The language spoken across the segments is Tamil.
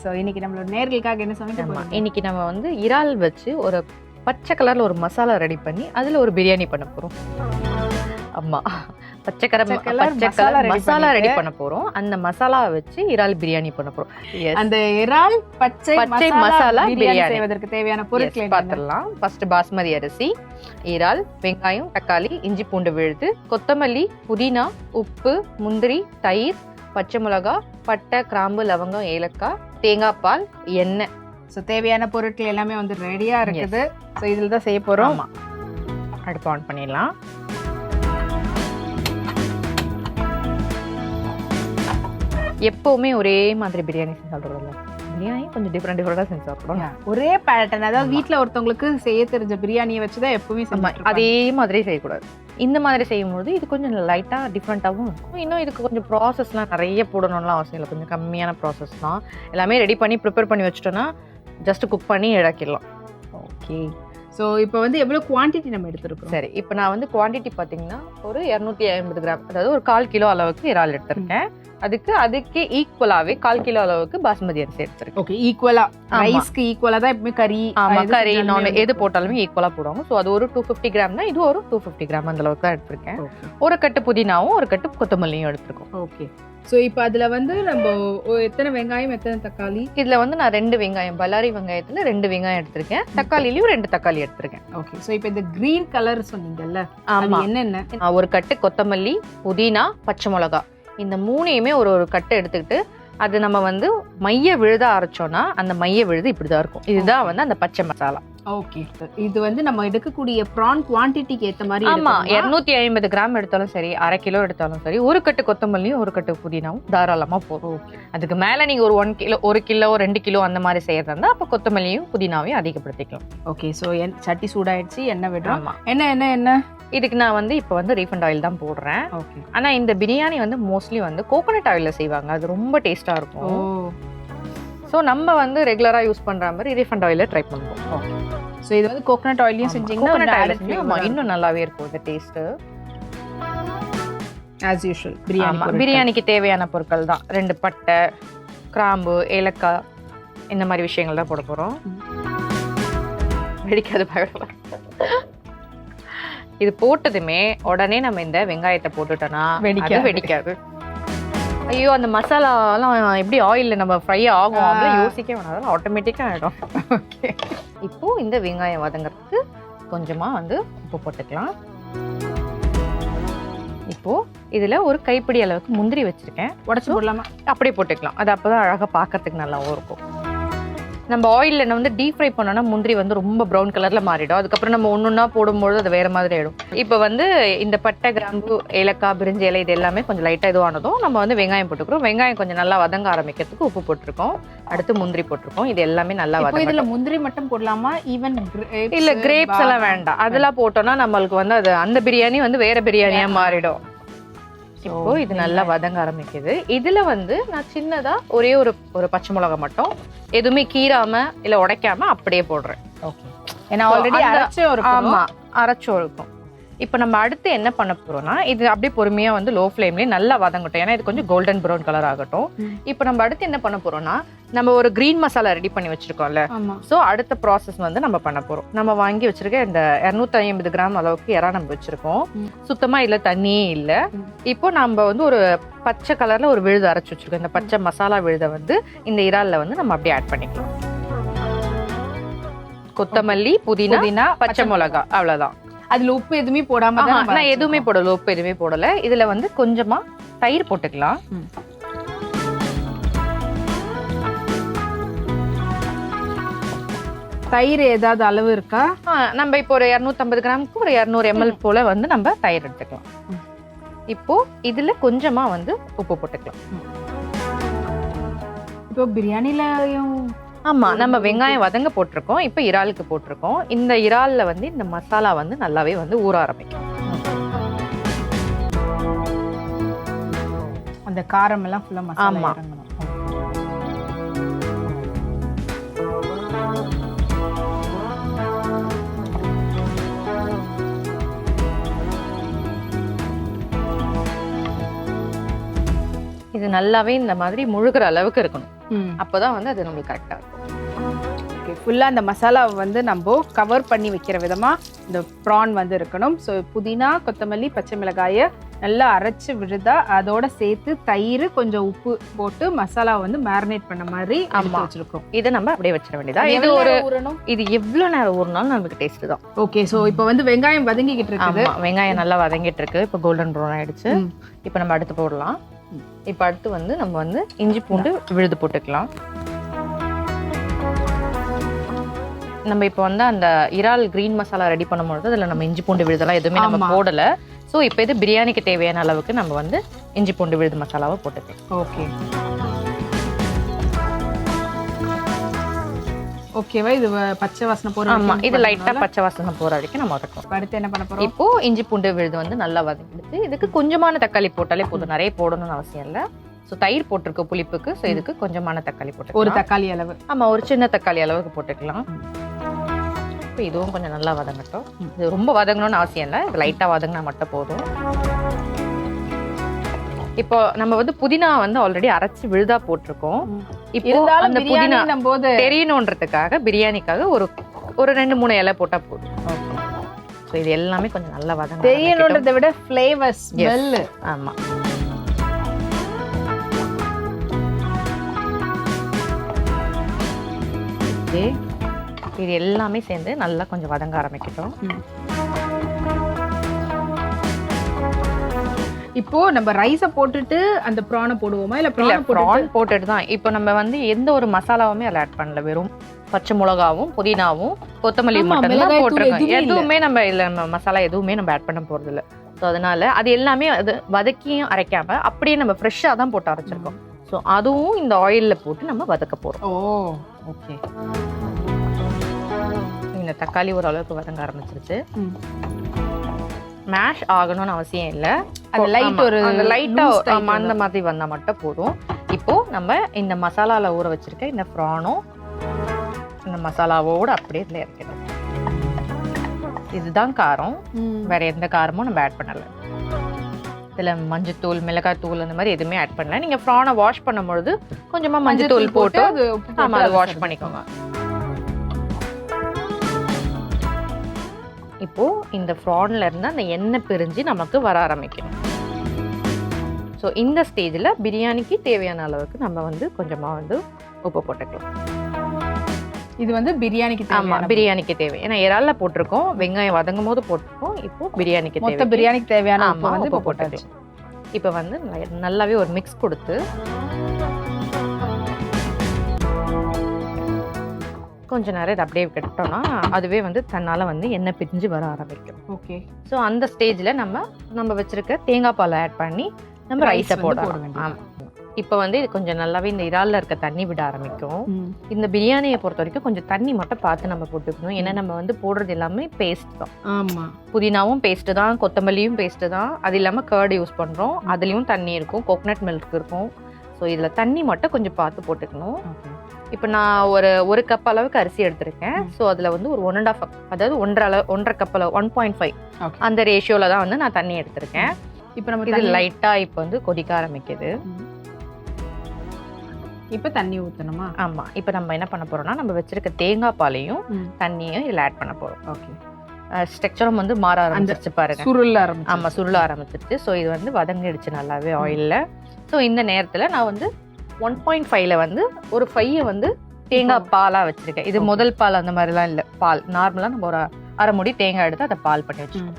ஸோ இன்னைக்கு நம்மளோட நேர்களுக்காக என்ன சமைக்க இன்னைக்கு நம்ம வந்து இறால் வச்சு ஒரு பச்சை கலர்ல ஒரு மசாலா ரெடி பண்ணி அதுல ஒரு பிரியாணி பண்ண போறோம். ஆமா, பச்சை கலர் மசாலா ரெடி பண்ண போறோம். அந்த மசாலா வச்சு இறால் பிரியாணி பண்ண போறோம். அந்த இறால் பச்சை மசாலா பிரியாணி செய்வதற்கு தேவையான பொருட்களை பார்த்துடலாம். ஃபர்ஸ்ட் பாஸ்மதி அரிசி, இறால், வெங்காயம், தக்காளி, இஞ்சி பூண்டு விழுது, கொத்தமல்லி, புதினா, உப்பு, முந்திரி, தயிர், பச்சை மிளகா, பட்டை, கிராம்பு, லவங்கம், ஏலக்காய், தேங்காய் பால், எண்ணெய். ஸோ தேவையான பொருட்கள் எல்லாமே வந்து ரெடியா இருக்குது. ஸோ இதில் தான் செய்ய போறோம். அடுப்பு ஆன் பண்ணிடலாம். எப்பவுமே ஒரே மாதிரி பிரியாணி செஞ்சு சாப்பிடுறோம்ல, பிரியாணி கொஞ்சம் டிஃப்ரெண்டா செஞ்சு சாப்பிடுறோம். ஒரே பேட்டர்ன், அதாவது வீட்டில் ஒருத்தவங்களுக்கு செய்ய தெரிஞ்ச பிரியாணியை வச்சுதான் எப்பவுமே அதே மாதிரி செய்யக்கூடாது. இந்த மாதிரி செய்யும்போது இது கொஞ்சம் லைட்டாக டிஃப்ரெண்ட்டாகவும் இருக்கும். இன்னும் இதுக்கு கொஞ்சம் ப்ராசஸ்லாம் நிறைய போடணும்லாம் அவசியம் இல்லை. கொஞ்சம் கம்மியான ப்ராசஸ் தான். எல்லாமே ரெடி பண்ணி ப்ரிப்பேர் பண்ணி வச்சுட்டோன்னா ஜஸ்ட் குக் பண்ணி இறக்கிடலாம். ஓகே. ஸோ இப்போ வந்து எவ்வளோ குவான்டிட்டி நம்ம எடுத்துருக்கோம்? சரி, இப்போ நான் வந்து குவான்டிட்டி பார்த்தீங்கன்னா ஒரு 250 கிராம், அதாவது ஒரு 1/4 கிலோ அளவுக்கு இறால் எடுத்திருக்கேன். அதுக்கே ஈக்குவலாவே 1/4 கிலோ அளவுக்கு பாஸ்மதி அரிசி எடுத்திருக்கேன். ஓகே, ஈக்குவலா ரைஸ்க்கு ஈக்குவலா தான் எப்பவுமே கறி நான் எது போட்டாலுமே ஈக்குவலா போடுவாங்க. ஸோ அது ஒரு 250 கிராம்னா இது ஒரு 250 கிராம் அந்த அளவுக்கு தான் எடுத்திருக்கேன். ஒரு கட்டு புதினாவும் ஒரு கட்டு கொத்தமல்லியும் எடுத்திருக்கோம். ஓகே. ஸோ இப்போ அதில் வந்து நம்ம எத்தனை வெங்காயம் எத்தனை தக்காளி? இதில் வந்து நான் 2 வெங்காயம், பல்லாரி வெங்காயத்தில் 2 வெங்காயம் எடுத்திருக்கேன். தக்காளிலையும் 2 தக்காளி எடுத்திருக்கேன். ஓகே. ஸோ இப்போ இந்த கிரீன் கலர் சொன்னீங்கல்ல, ஆமாம், என்னென்ன? ஒரு கட்டு கொத்தமல்லி, புதினா, பச்சை மிளகா, இந்த மூணையுமே ஒரு கட்டு எடுத்துக்கிட்டு அது நம்ம வந்து மைய விழுத அரைச்சோம்னா அந்த மைய விழுது இப்படிதான் இருக்கும். இதுதான் வந்து அந்த பச்சை மசாலா. ஓகே. இது வந்து நம்ம எடுக்கக்கூடிய ப்ரான் குவான்டிட்டிக்கு ஏற்ற மாதிரி. ஆமா, 250 கிராம் எடுத்தாலும் சரி, 1/2 கிலோ எடுத்தாலும் சரி, ஒரு கட்டு கொத்தமல்லியும் ஒரு கட்டு புதினாவும் தாராளமா போதும். அதுக்கு மேல நீங்க ஒரு 1 கிலோ 2 கிலோ அந்த மாதிரி செய்யறதா இருந்தா அப்ப கொத்தமல்லியும் புதினாவையும் அதிகப்படுத்திக்கலாம். ஓகே. ஸோ சட்டி சூடாயிடுச்சு, எண்ணெய் விடுறோம். என்ன இதுக்கு நான் வந்து இப்போ வந்து ரீஃபண்ட் ஆயில் தான் போடுறேன். ஓகே. ஆனா இந்த பிரியாணி வந்து மோஸ்ட்லி வந்து கோகோனட் ஆயில்ல செய்வாங்க. அது ரொம்ப டேஸ்டா இருக்கும். ஸோ நம்ம வந்து ரெகுலரா யூஸ் பண்ற மாதிரி ரீஃபண்ட் ஆயில ட்ரை பண்ணுவோம். ஓகே. ஸோ இது வந்து கோகோனட் ஆயிலையும் செஞ்சீங்கன்னா இன்னும் நல்லாவே இருக்கும் இந்த டேஸ்ட். ஆஸ் யூஷுவல் பிரியாணிக்கு தேவையான பொருட்கள் தான் 2 பட்டை, கிராம்பு, ஏலக்காய், இந்த மாதிரி விஷயங்கள் தான் போட போறோம். வெடிக்காது, பயப்பட. இது போட்டதுமே உடனே நம்ம இந்த வெங்காயத்தை போட்டுட்டோம்னா வெடிக்காது. ஐயோ, அந்த மசாலாலாம் எப்படி ஆயில்ல நம்ம ஃப்ரை ஆகும் அப்படின்னு யோசிக்க வேணாம், அதெல்லாம் ஆட்டோமேட்டிக்கா ஆயிடும். ஓகே. இப்போ இந்த வெங்காயம் வதங்கிறதுக்கு கொஞ்சமா வந்து உப்பு போட்டுக்கலாம். இப்போ இதுல ஒரு கைப்பிடி அளவுக்கு முந்திரி வச்சிருக்கேன். உடச்சு போடலாமா? அப்படியே போட்டுக்கலாம். அது அப்பதான் அழகா பாக்கிறதுக்கு நல்லாவும் இருக்கும். நம்ம ஆயில்ல வந்து டீப் ஃப்ரை பண்ணோம்னா முந்திரி வந்து ரொம்ப ப்ரௌன் கலர்ல மாறிடும். அதுக்கப்புறம் நம்ம ஒன்னொன்னா போடும்போது அது வேற மாதிரி ஆயிடும். இப்போ வந்து இந்த பட்டை, கிராம்பு, ஏலக்காய், பிரிஞ்சி இலை இது எல்லாமே கொஞ்சம் லைட்டா இதுவானதும் நம்ம வந்து வெங்காயம் போட்டுக்கிறோம். வெங்காயம் கொஞ்சம் நல்லா வதங்க ஆரம்பிக்கிறதுக்கு உப்பு போட்டிருக்கோம். அடுத்து முந்திரி போட்டிருக்கோம். இது எல்லாமே நல்லா வதங்க. இதுல முந்திரி மட்டும் போடலாமா? ஈவன் இல்ல, கிரேப்ஸ் எல்லாம் வேண்டாம். அதெல்லாம் போட்டோம்னா நம்மளுக்கு வந்து அது அந்த பிரியாணி வந்து வேற பிரியாணியா மாறிடும். இப்போ இது நல்லா வதங்க ஆரம்பிக்குது. இதுல வந்து நான் சின்னதா ஒரே ஒரு பச்சை மிளகா மட்டும் எதுவுமே கீராம இல்ல உடைக்காம அப்படியே போடுறேன். ஓகே. ஏன்னா ஆல்ரெடி அரைச்சோ இருக்கும். ஆமா, அரைச்சோ இருக்கும். இப்போ நம்ம அடுத்து என்ன பண்ண போறோம்னா, இது அப்படியே பொறுமையா வந்து லோ ஃப்ளேம்லயே நல்லா வதங்கட்டும். ஏன்னா இது கொஞ்சம் கோல்டன் ப்ரௌன் கலர் ஆகட்டும். இப்போ நம்ம அடுத்து என்ன பண்ண போறோம்னா, நம்ம ஒரு கிரீன் மசாலா ரெடி பண்ணி வச்சிருக்கோம்ல, ஸோ அடுத்த ப்ராசஸ் வந்து நம்ம பண்ண போறோம். நம்ம வாங்கி வச்சிருக்க இந்த 250 கிராம் அளவுக்கு இறா நம்ம வச்சிருக்கோம். சுத்தமா இல்ல, தண்ணியே இல்ல. இப்போ நம்ம வந்து ஒரு பச்சை கலர்ல ஒரு விழுது அரைச்சு வச்சிருக்கோம். இந்த பச்சை மசாலா விழுதை வந்து இந்த இறால்ல வந்து நம்ம அப்படியே ஆட் பண்ணிக்கலாம். கொத்தமல்லி, புதினா, பச்சை மிளகா, அவ்வளவுதான். அதுல உப்பு எதுவுமே போடாம நான் எதுவுமே போடல, உப்பு எதுவுமே போடல. இதுல வந்து கொஞ்சமா தயிர் போட்டுக்கலாம். தயிர் ஏதாவது அளவு இருக்கா? நம்ம இப்போ ஒரு 250 கிராமுக்கு ஒரு 200 ml போல வந்து நம்ம தயிர் எடுத்துக்கலாம். இப்போ இதுல கொஞ்சமா வந்து உப்பு போட்டுக்கலாம். இப்போ பிரியாணிலயும் ஆமா, நம்ம வெங்காயம் வதங்க போட்டிருக்கோம். இப்போ இறாலுக்கு போட்டிருக்கோம். இந்த இறால்ல வந்து இந்த மசாலா வந்து நல்லாவே வந்து ஊற ஆரம்பிக்கும். அந்த காரம் எல்லாம் ஃபுல்லா மசாலா இறங்கணும். இது நல்லாவே இந்த மாதிரி முழுகிற அளவுக்கு இருக்கணும். அப்பதான் வந்து அது நம்மளுக்கு கரெக்டா இருக்கும். ஓகே, ஃபுல்லாக அந்த மசாலாவை வந்து நம்ம கவர் பண்ணி வைக்கிற விதமாக இந்த ப்ரான் வந்து இருக்கணும். ஸோ புதினா, கொத்தமல்லி, பச்சை மிளகாயை நல்லா அரைச்சி விழுதா அதோட சேர்த்து தயிர், கொஞ்சம் உப்பு போட்டு மசாலாவை வந்து மேரினேட் பண்ண மாதிரி வச்சிருக்கோம். இதை நம்ம அப்படியே வச்சிட வேண்டியதா. இது ஒரு இது எவ்வளவு நேரம் ஊறினாலும் நமக்கு டேஸ்ட் தான். ஓகே, ஸோ இப்போ வந்து வெங்காயம் வதங்கிக்கிட்டு இருக்குது. வெங்காயம் நல்லா வதங்கிட்டு இருக்கு. இப்போ கோல்டன் ப்ரௌன் ஆயிடுச்சு. இப்போ நம்ம அடுத்து போடலாம். இப்போ அடுத்து வந்து நம்ம வந்து இஞ்சி பூண்டு விழுது போட்டுக்கலாம். நம்ம இப்போ வந்து அந்த இறால் கிரீன் மசாலா ரெடி பண்ணும்போது அதில் நம்ம இஞ்சி பூண்டு விழுதெல்லாம் எதுவுமே நம்ம போடல. ஸோ இப்போ இது பிரியாணிக்கு தேவையான அளவுக்கு நம்ம வந்து இஞ்சி பூண்டு விழுது மசாலாவை போட்டுக்கலாம். ஓகே, ஓகேவா? இது பச்சை வாசனை போற. ஆமா, இது லைட்டா பச்சை வாசனை போற வரைக்கும் நம்ம வதக்கணும். அடுத்து என்ன பண்ண போறோம்? இப்போ இஞ்சி பூண்டு விழுது வந்து நல்லா வதக்கிடுச்சு. இதுக்கு கொஞ்சமான தக்காளி போட்டாலே போதும், நிறைய போடணும்னு அவசியம் இல்லை. ஸோ தயிர் போட்டிருக்க புளிப்புக்கு, ஸோ இதுக்கு கொஞ்சமான தக்காளி போட்டு, ஒரு தக்காளி அளவு. ஆமா, ஒரு சின்ன தக்காளி அளவுக்கு போட்டுக்கலாம். இப்போ இதுவும் கொஞ்சம் நல்லா வதங்கட்டும். இது ரொம்ப வதங்கணும்னு அவசியம் இல்லை, இது லைட்டா வதங்கினா மட்டும் போதும். இப்போ நம்ம வந்து புதினா வந்து ஆல்ரெடி அரைச்சு விழுதா போட்டிருக்கோம். இப்போ அந்த புதினா தெரியணுன்றதுக்காக பிரியாணிக்காக ஒரு 2-3 இலை போட்டா போதும். ஸோ இது எல்லாமே கொஞ்சம் நல்லா வதங்க. தெரியணுன்றதை விட ஃப்ளேவர், ஸ்மெல். ஆமா, இது எல்லாமே சேர்ந்து நல்லா கொஞ்சம் வதங்க ஆரம்பிக்கட்டும். இப்போ நம்ம ரைஸை போட்டுட்டு அந்த ப்ரானை போடுவோமா, இல்ல ப்ரான் போட்டுட்டு தான்? இப்போ நம்ம வந்து எந்த ஒரு மசாலாவுமே அதில் ஆட் பண்ணல, வெறும் பச்சை மிளகாவும் புதினாவும் கொத்தமல்லி மட்டும் தான் போட்டிருக்கோம். எதுவுமே நம்ம இல்லை, நம்ம மசாலா எதுவுமே நம்ம ஆட் பண்ண போறது இல்லை. ஸோ அதனால அது எல்லாமே அது வதக்கியும் அரைக்காம அப்படியே நம்ம ஃப்ரெஷ்ஷாக தான் போட்டு அரைச்சிருக்கோம். ஸோ அதுவும் இந்த ஆயிலில் போட்டு நம்ம வதக்க போகிறோம். ஓ, ஓகே. இந்த தக்காளி ஓரளவுக்கு வதங்க ஆரம்பிச்சிருச்சு. மேஷ் ஆகணும்னு அவசியம் இல்லை, அந்த லைட்டா அந்த மாதிரி வந்தா மட்டும் போதும். இப்போ நம்ம இந்த மசாலால ஊற வச்சிருக்க இந்த ப்ரானும் இந்த மசாலாவோட அப்படியே இதுல இறக்கிடும். இதுதான் காரம், வேற எந்த காரமும் நம்ம ஆட் பண்ணல. இதுல மஞ்சத்தூள், மிளகாய் தூள் அந்த மாதிரி எதுவுமே ஆட் பண்ணல. நீங்க ப்ரானை வாஷ் பண்ணும்பொழுது கொஞ்சமா மஞ்சத்தூள் போட்டு அதை வாஷ் பண்ணிக்கோங்க. இப்போ இந்த ப்ரான்ல இருந்து அந்த எண்ணெய் பிரிஞ்சு நமக்கு வர ஆரம்பிக்கணும். ஸோ இந்த ஸ்டேஜில் பிரியாணிக்கு தேவையான அளவுக்கு நம்ம வந்து கொஞ்சமா வந்து உப்பு போட்டுக்கலாம். இது வந்து பிரியாணிக்கு தேவை. ஆமா, பிரியாணிக்கு தேவை. ஏன்னா இறால்ல போட்டிருக்கோம், வெங்காயம் வதங்கும் போது போட்டிருக்கோம். இப்போ பிரியாணிக்கு தேவை, மொத்த பிரியாணிக்கு தேவையான உப்பு வந்து இப்போ போட்டுக்கலாம். இப்போ வந்து நல்லாவே ஒரு மிக்ஸ் கொடுத்து கொஞ்ச நேரம் இதை அப்படியே விட்டோம்னா அதுவே வந்து தன்னால வந்து எண்ணெய் பிரிஞ்சு வர ஆரம்பிக்கும். ஓகே, ஸோ அந்த ஸ்டேஜில் நம்ம வச்சிருக்க தேங்காய் பால் ஆட் பண்ணி நம்ம ரைஸை போட வேண்டியது. இப்போ வந்து இது கொஞ்சம் நல்லாவே இந்த இறால்ல இருக்க தண்ணி விட ஆரம்பிக்கும். இந்த பிரியாணியை பொறுத்த வரைக்கும் கொஞ்சம் தண்ணி மட்டும் பார்த்து நம்ம போட்டுக்கணும். ஏன்னா நம்ம வந்து போடுறது எல்லாமே பேஸ்ட் தான். ஆமா, புதினாவும் பேஸ்ட் தான், கொத்தமல்லியும் பேஸ்ட் தான். அது இல்லாமல் கர்டு யூஸ் பண்றோம், அதுலயும் தண்ணி இருக்கும், கோகனட் மில்க் இருக்கும். ஸோ இதில் தண்ணி மட்டும் கொஞ்சம் பார்த்து போட்டுக்கணும். இப்போ நான் ஒரு கப் அளவுக்கு அரிசி எடுத்திருக்கேன். ஸோ அதில் வந்து ஒரு 1.5 கப், அதாவது 1.5 கப் 1.5 அந்த ரேஷியோவில் தான் வந்து நான் தண்ணி எடுத்திருக்கேன். இப்போ நம்ம இது லைட்டாக இப்போ வந்து கொதிக்க ஆரம்பிக்குது. இப்போ தண்ணி ஊற்றணுமா? ஆமாம். இப்போ நம்ம என்ன பண்ண போகிறோம்னா நம்ம வச்சிருக்க தேங்காய் பாலையும் தண்ணியும் இதில் ஆட் பண்ண போகிறோம். ஓகே, ஸ்ட்ரக்சரும் வந்து மாற ஆரம்பிச்சிருச்சு பாருங்க. சுருள ஆரம்பிச்சிருச்சு. ஸோ இது வந்து வதங்கிடுச்சு நல்லாவே ஆயிலில். ஸோ இந்த நேரத்தில் நான் வந்து 1.5ல வந்து ஒரு 5 வந்து தேங்காய் பாலாக வச்சிருக்கேன். இது முதல் பால் அந்த மாதிரிலாம் இல்லை, பால் நார்மலாக நம்ம ஒரு அரை மூடி தேங்காய் எடுத்து அதை பால் பண்ணி வச்சுக்கோம்.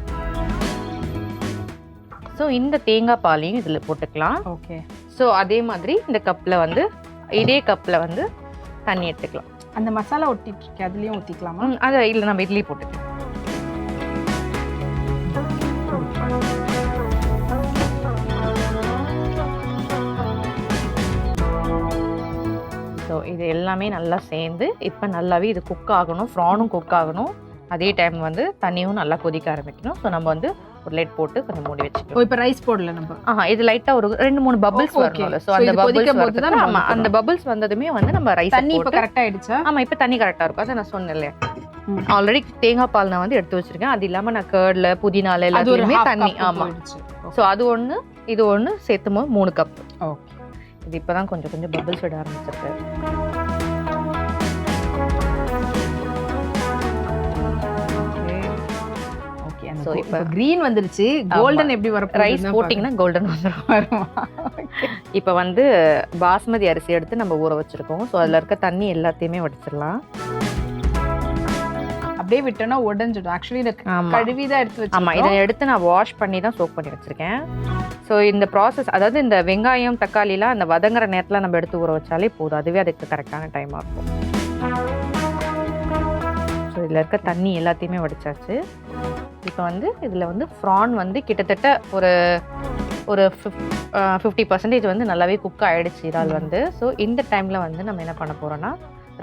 ஸோ இந்த தேங்காய் பாலையும் இதில் போட்டுக்கலாம். ஓகே, ஸோ அதே மாதிரி இந்த கப்பில் வந்து இதே கப்பில் வந்து தண்ணி எடுத்துக்கலாம். அந்த மசாலா ஒட்டிட்டு இருக்கு, அதுலேயும் ஊற்றிக்கலாமா? அதை இல்லை, நம்ம இதுலேயே போட்டுக்கலாம். ஸோ இது எல்லாமே நல்லா சேர்ந்து இப்போ நல்லாவே இது குக் ஆகணும், ப்ரானும் குக் ஆகணும். அதே டைம் வந்து தண்ணியும் நல்லா கொதிக்க ஆரம்பிக்கணும். ஸோ நம்ம வந்து ஒரு லைட் போட்டு கொஞ்சம் மூடி வச்சுக்கணும். இப்போ ரைஸ் போடல நம்ம. இது லைட்டா ஒரு 2-3 பபிள்ஸ் வரணும். ஸோ அந்த பபிள்ஸ் தான். ஆமா, அந்த பபிள்ஸ் வந்ததுமே வந்து நம்ம ரைஸ் தண்ணி இப்போ கரெக்டா ஆயிடுச்சா? ஆமா, இப்போ தண்ணி கரெக்டா இருக்கும். அதை நான் சொன்னேன் இல்லையா, ஆல்ரெடி தேங்காய் பால் நான் வந்து எடுத்து வச்சிருக்கேன். அது இல்லாம நான் கர்ட்ல புதினால எல்லாத்துலயுமே தண்ணி. ஆமா, ஸோ அது ஒன்று இது ஒன்று சேர்த்துமோ 3 கப். ஓகே, இது இப்போதான் கொஞ்சம் கொஞ்சம் பபிள்ஸ் விட ஆரம்பிச்சிருக்கு. சோ இப்போ கிரீன் வந்துருச்சு. கோல்டன் எப்படி வர ரைஸ் போட்டிங்கன்னா கோல்டன் வந்துடும். இப்போ வந்து பாஸ்மதி அரிசி எடுத்து நம்ம ஊற வச்சிருக்கோம். ஸோ அதில் இருக்க தண்ணி எல்லாத்தையுமே வடிச்சிடலாம். அப்படியே விட்டோம்னா உடஞ்சிடும். ஆக்சுவலி இதை கழுவி தான் எடுத்து வச்சு. ஆமாம், இதை எடுத்து நான் வாஷ் பண்ணி தான் சோக் பண்ணி வச்சிருக்கேன். ஸோ இந்த ப்ராசஸ், அதாவது இந்த வெங்காயம் தக்காளிலாம் அந்த வதங்குற நேரத்தில் நம்ம எடுத்து ஊற வச்சாலே போதும். அதுவே அதுக்கு கரெக்டான டைமாக இருக்கும். ஸோ இதில் இருக்க தண்ணி எல்லாத்தையுமே வடிச்சாச்சு. இப்போ வந்து இதில் வந்து ப்ரான் வந்து கிட்டத்தட்ட ஒரு 50% வந்து நல்லாவே குக் ஆகிடுச்சு இறால் வந்து. ஸோ இந்த டைமில் வந்து நம்ம என்ன பண்ண போகிறோன்னா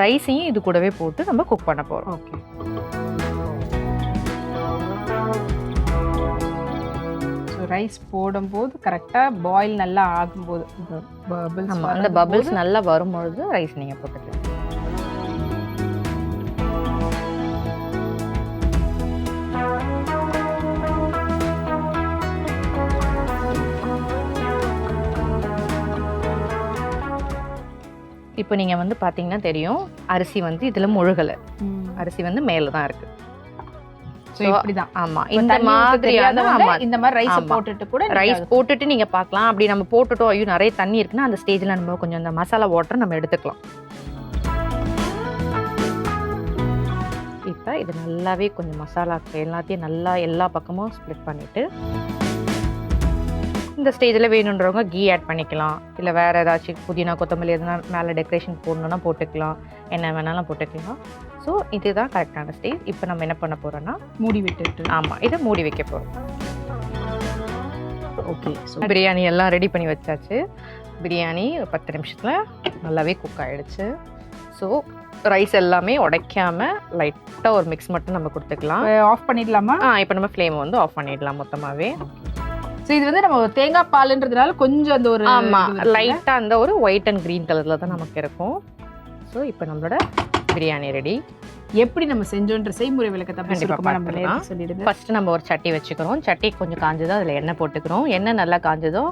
ரைஸையும் இது கூடவே போட்டு நம்ம குக் பண்ண போகிறோம். ஓகே. ஸோ ரைஸ் போடும்போது கரெக்டாக பாயில் நல்லா ஆகும்போது அந்த பபிள்ஸ் நல்லா வரும்பொழுது ரைஸ் நீங்கள் போட்டுக்கலாம். இப்போ நீங்கள் வந்து பார்த்தீங்கன்னா தெரியும், அரிசி வந்து இதில் முழுகலை. அரிசி வந்து மேலே தான் இருக்குது. ஸோ இப்படிதான். ஆமாம், இந்த மாதிரியான இந்த மாதிரி ரைஸ் போட்டுட்டு கூட ரைஸ் போட்டுட்டு நீங்கள் பார்க்கலாம். அப்படி நம்ம போட்டுட்டோம், ஐயோ நிறைய தண்ணி இருக்குன்னா அந்த ஸ்டேஜில் நம்ம கொஞ்சம் அந்த மசாலா வாட்டர் நம்ம எடுத்துக்கலாம். இப்போ இது நல்லாவே கொஞ்சம் மசாலா எல்லாத்தையும் நல்லா எல்லா பக்கமும் ஸ்ப்ளிட் பண்ணிவிட்டு இந்த ஸ்டேஜில் வேணுன்றவங்க கீ ஆட் பண்ணிக்கலாம். இல்லை வேறு ஏதாச்சும் புதினா கொத்தமல்லி எதுனா மேலே டெக்கரேஷன் போடணுன்னா போட்டுக்கலாம். என்ன வேணாலும் போட்டுக்கலாம். ஸோ இதுதான் கரெக்டான ஸ்டேஜ். இப்போ நம்ம என்ன பண்ண போகிறோன்னா மூடி விட்டுட்டு, ஆமாம், இதை மூடி வைக்க போகிறோம். ஓகே. ஸோ பிரியாணி எல்லாம் ரெடி பண்ணி வச்சாச்சு. பிரியாணி 10 நிமிஷத்தில் நல்லாவே குக் ஆகிடுச்சு. ஸோ ரைஸ் எல்லாமே உடைக்காமல் லைட்டாக ஒரு மிக்ஸ் மட்டும் நம்ம கொடுத்துக்கலாம். ஆஃப் பண்ணிடலாமா? இப்போ நம்ம ஃப்ளேமை வந்து ஆஃப் பண்ணிடலாம் மொத்தமாகவே. ஸோ இது வந்து நம்ம தேங்காய் பாலுன்றதுனால கொஞ்சம் அந்த ஒரு லைட்டாக அந்த ஒரு ஒயிட் அண்ட் க்ரீன் கலரில் தான் நமக்கு இருக்கும். ஸோ இப்போ நம்மளோட பிரியாணி ரெடி. எப்படி நம்ம செஞ்சோன்ற செய்முறை விளக்கத்தை சொல்லிடுங்க. ஃபர்ஸ்ட் நம்ம ஒரு சட்டி வச்சுக்கிறோம். சட்டி கொஞ்சம் காஞ்சதோ அதில் எண்ணெய் போட்டுக்கிறோம். எண்ணெய் நல்லா காஞ்சதோ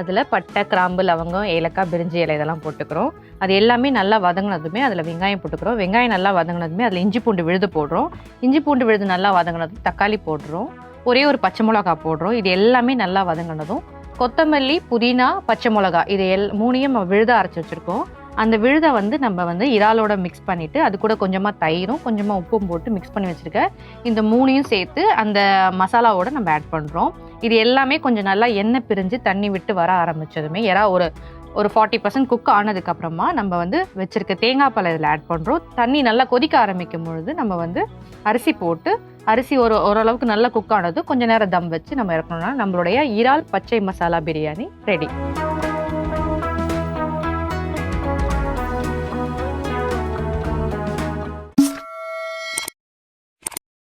அதில் பட்டை, கிராம்பு, லவங்கம், ஏலக்காய், பிரிஞ்சி இலை இதெல்லாம் போட்டுக்கிறோம். அது எல்லாமே நல்லா வதங்கினதுமே அதில் வெங்காயம் போட்டுக்கிறோம். வெங்காயம் நல்லா வதங்கினதுமே அதில் இஞ்சி பூண்டு விழுது போடுறோம். இஞ்சி பூண்டு விழுது நல்லா வதங்கினதும் தக்காளி போடுறோம். ஒரே ஒரு பச்சை மிளகா போடுறோம். இது எல்லாமே நல்லா வதங்கினதும் கொத்தமல்லி, புதினா, பச்சை மிளகா இது மூணையும் நம்ம விழுத அரைச்சி வச்சுருக்கோம். அந்த விழுதை வந்து நம்ம வந்து இறாலோட மிக்ஸ் பண்ணிவிட்டு அது கூட கொஞ்சமாக தயிரும் கொஞ்சமாக உப்பும் போட்டு மிக்ஸ் பண்ணி வச்சுருக்க இந்த மூணையும் சேர்த்து அந்த மசாலாவோட நம்ம ஆட் பண்ணுறோம். இது எல்லாமே கொஞ்சம் நல்லா எண்ணெய் பிரிஞ்சு தண்ணி விட்டு வர ஆரம்பித்ததுமே இறா ஒரு 40% குக் ஆனதுக்கப்புறமா நம்ம வந்து வச்சுருக்க தேங்காய் பால் இதில் ஆட் பண்ணுறோம். தண்ணி நல்லா கொதிக்க ஆரம்பிக்கும் பொழுது நம்ம வந்து அரிசி போட்டு அரிசி ஓரளவுக்கு நல்லா குக் ஆனது கொஞ்சம் நேரம் தம் வச்சு நம்ம இறக்கணும்னா நம்மளுடைய இறால் பச்சை மசாலா பிரியாணி ரெடி.